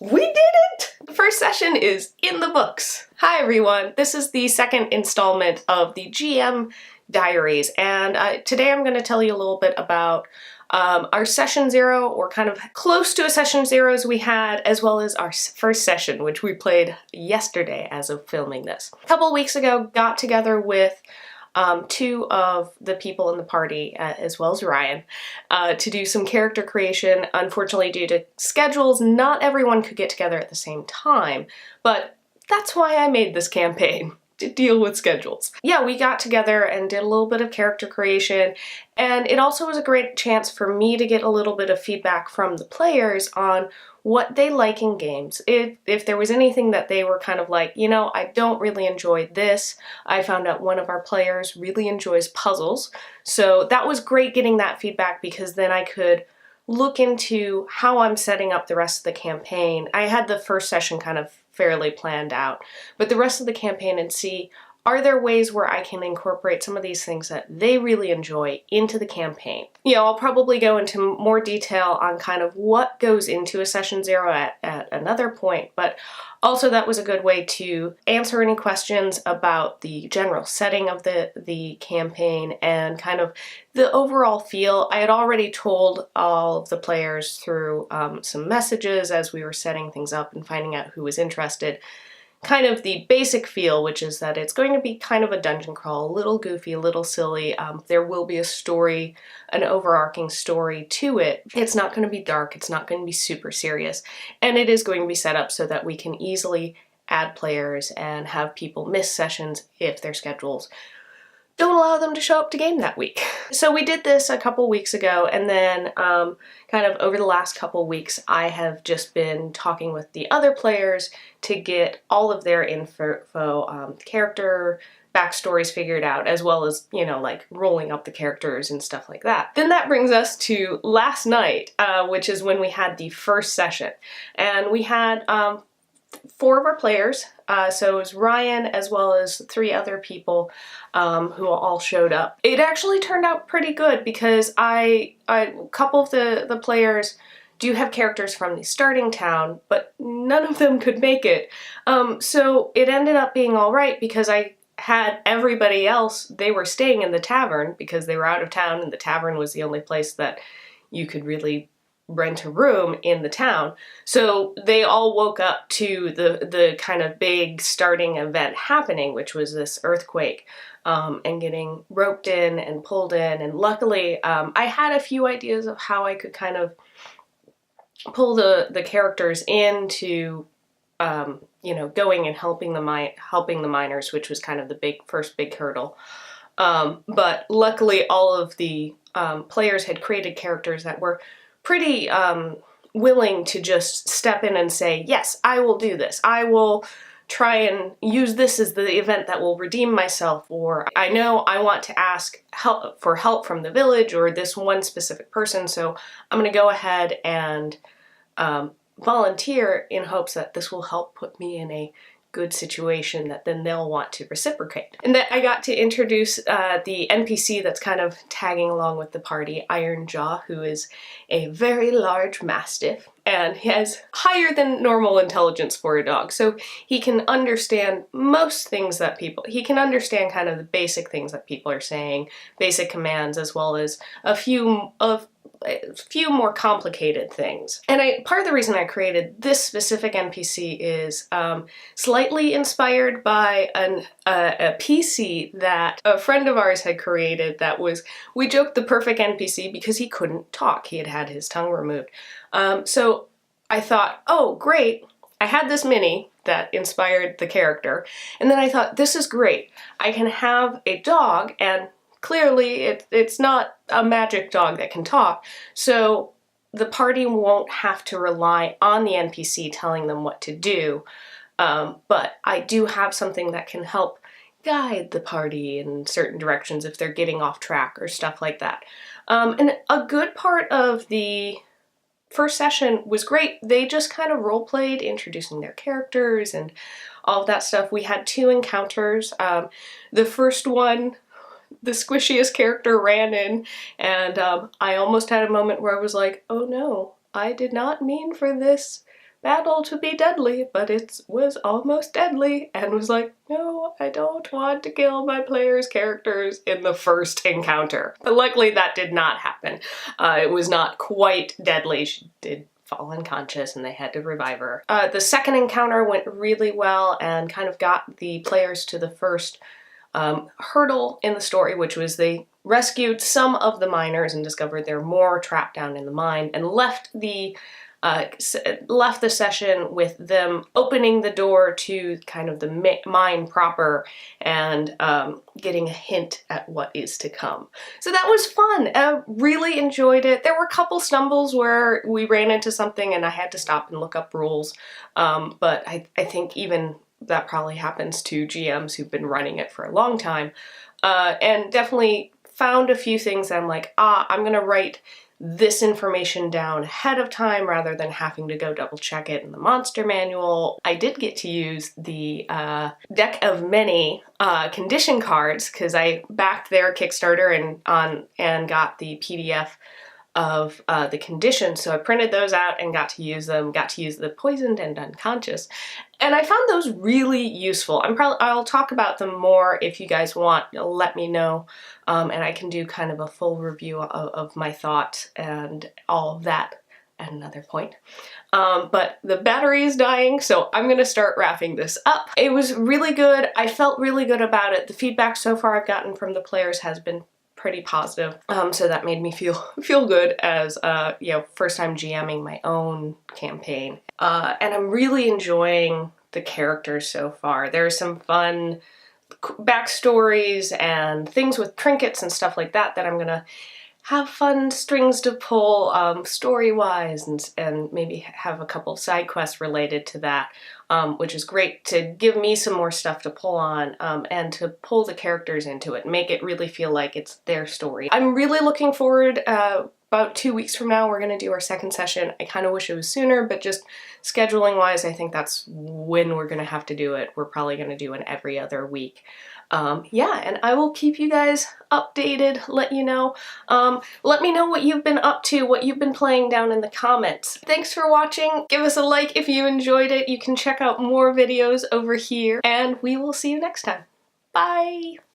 We did it! The first session is in the books. Hi everyone, this is the second installment of the GM Diaries, and today I'm going to tell you a little bit about our session zero, or kind of close to a session zeros we had, as well as our first session, which we played yesterday as of filming this. A couple weeks ago, got together with two of the people in the party, as well as Ryan, to do some character creation. Unfortunately, due to schedules, not everyone could get together at the same time, but that's why I made this campaign, to deal with schedules. Yeah, we got together and did a little bit of character creation, and it also was a great chance for me to get a little bit of feedback from the players on what they like in games. If there was anything that they were kind of like, you know, I don't really enjoy this. I found out one of our players really enjoys puzzles. So that was great getting that feedback, because then I could look into how I'm setting up the rest of the campaign. I had the first session kind of fairly planned out, but the rest of the campaign, and see, are there ways where I can incorporate some of these things that they really enjoy into the campaign? You know, I'll probably go into more detail on kind of what goes into a session zero at another point, but also that was a good way to answer any questions about the general setting of the campaign and kind of the overall feel. I had already told all of the players through some messages as we were setting things up and finding out who was interested, kind of the basic feel, which is that it's going to be kind of a dungeon crawl, a little goofy, a little silly. There will be a story, an overarching story to it. It's not going to be dark, it's not going to be super serious, and it is going to be set up so that we can easily add players and have people miss sessions if their schedules don't allow them to show up to game that week. So we did this a couple weeks ago, and then kind of over the last couple weeks I have just been talking with the other players to get all of their info, character backstories figured out, as well as, you know, like rolling up the characters and stuff like that. Then that brings us to last night, which is when we had the first session. And we had 4 of our players, so it was Ryan as well as 3 other people who all showed up. It actually turned out pretty good, because a couple of the players do have characters from the starting town, but none of them could make it. So it ended up being alright, because I had everybody else, they were staying in the tavern because they were out of town, and the tavern was the only place that you could really rent a room in the town. So they all woke up to the kind of big starting event happening, which was this earthquake, and getting roped in and pulled in. And luckily, I had a few ideas of how I could kind of pull the characters into, you know, going and helping the miners, which was kind of the first big hurdle. But luckily, all of the players had created characters that were pretty willing to just step in and say, yes, I will do this. I will try and use this as the event that will redeem myself, or I know I want to ask for help from the village or this one specific person, so I'm going to go ahead and volunteer in hopes that this will help put me in a good situation that then they'll want to reciprocate. And then I got to introduce the NPC that's kind of tagging along with the party, Ironjaw, who is a very large mastiff, and he has higher than normal intelligence for a dog, so he can understand most things that he can understand kind of the basic things that people are saying, basic commands, as well as a few more complicated things. And part of the reason I created this specific NPC is slightly inspired by a PC that a friend of ours had created that was, we joked, the perfect NPC because he couldn't talk. He had had his tongue removed. So I thought, oh great, I had this mini that inspired the character, and then I thought, this is great. I can have a dog, and clearly it's not a magic dog that can talk, so the party won't have to rely on the NPC telling them what to do, but I do have something that can help guide the party in certain directions if they're getting off track or stuff like that. And a good part of the first session was great. They just kind of role-played, introducing their characters and all of that stuff. We had 2 encounters. The first one, the squishiest character ran in, and I almost had a moment where I was like, oh no, I did not mean for this battle to be deadly, but it was almost deadly, and was like, no, I don't want to kill my players' characters in the first encounter. But luckily that did not happen. It was not quite deadly. She did fall unconscious and they had to revive her. The second encounter went really well and kind of got the players to the first hurdle in the story, which was they rescued some of the miners and discovered there were more trapped down in the mine, and left the session with them opening the door to kind of the mine proper and getting a hint at what is to come. So that was fun. I really enjoyed it. There were a couple stumbles where we ran into something and I had to stop and look up rules, but I think even that probably happens to GMs who've been running it for a long time, and definitely found a few things that I'm like, I'm gonna write this information down ahead of time rather than having to go double check it in the monster manual. I did get to use the deck of many condition cards because I backed their Kickstarter and got the PDF of the conditions, so I printed those out and got to use them, got to use the poisoned and unconscious, and I found those really useful. I'll talk about them more if you guys want. Let me know, and I can do kind of a full review of my thoughts and all of that at another point. But the battery is dying, so I'm gonna start wrapping this up. It was really good. I felt really good about it. The feedback so far I've gotten from the players has been pretty positive, so that made me feel good as you know, first time GMing my own campaign, and I'm really enjoying the characters so far. There's some fun backstories and things with trinkets and stuff like that that I'm gonna have fun strings to pull story-wise, and maybe have a couple side quests related to that, which is great to give me some more stuff to pull on, and to pull the characters into it, make it really feel like it's their story. I'm really looking forward. About 2 weeks from now we're going to do our second session. I kind of wish it was sooner, but just scheduling wise I think that's when we're going to have to do it. We're probably going to do an every other week. Yeah, and I will keep you guys updated, let you know. Let me know what you've been up to, what you've been playing down in the comments. Thanks for watching. Give us a like if you enjoyed it. You can check out more videos over here, and we will see you next time. Bye!